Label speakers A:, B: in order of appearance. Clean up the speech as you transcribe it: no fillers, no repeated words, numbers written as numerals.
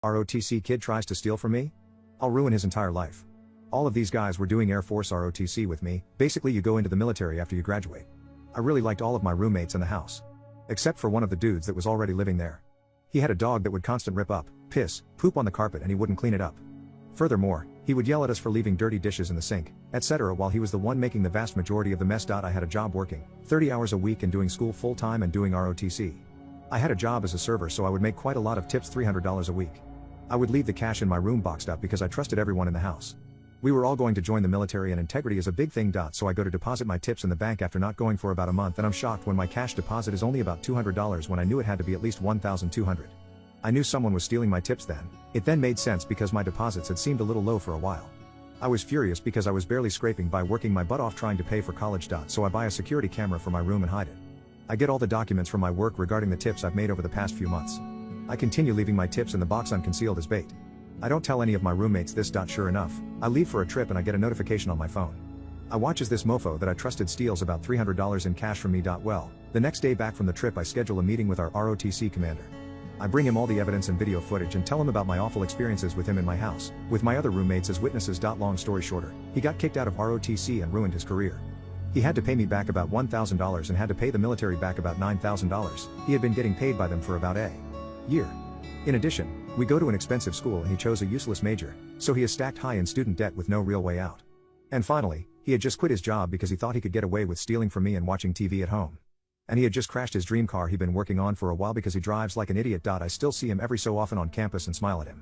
A: ROTC kid tries to steal from me? I'll ruin his entire life. All of these guys were doing Air Force ROTC with me. Basically, you go into the military after you graduate. I really liked all of my roommates in the house. Except for one of the dudes that was already living there. He had a dog that would constant rip up, piss, poop on the carpet, and he wouldn't clean it up. Furthermore, he would yell at us for leaving dirty dishes in the sink, etc. while he was the one making the vast majority of the mess. I had a job working 30 hours a week and doing school full-time and doing ROTC. I had a job as a server, so I would make quite a lot of tips, $300 a week. I would leave the cash in my room boxed up because I trusted everyone in the house. We were all going to join the military and integrity is a big thing. So I go to deposit my tips in the bank after not going for about a month, and I'm shocked when my cash deposit is only about $200 when I knew it had to be at least $1,200. I knew someone was stealing my tips then. It then made sense because my deposits had seemed a little low for a while. I was furious because I was barely scraping by working my butt off trying to pay for college. So I buy a security camera for my room and hide it. I get all the documents from my work regarding the tips I've made over the past few months. I continue leaving my tips in the box unconcealed as bait. I don't tell any of my roommates this. Sure enough, I leave for a trip and I get a notification on my phone. I watch as this mofo that I trusted steals about $300 in cash from me. Well, the next day back from the trip I schedule a meeting with our ROTC commander. I bring him all the evidence and video footage and tell him about my awful experiences with him in my house, with my other roommates as witnesses. Long story shorter, he got kicked out of ROTC and ruined his career. He had to pay me back about $1,000 and had to pay the military back about $9,000. He had been getting paid by them for about a year. In addition, we go to an expensive school and he chose a useless major, so he is stacked high in student debt with no real way out. And finally, he had just quit his job because he thought he could get away with stealing from me and watching TV at home. And he had just crashed his dream car he'd been working on for a while because he drives like an idiot. I still see him every so often on campus and smile at him.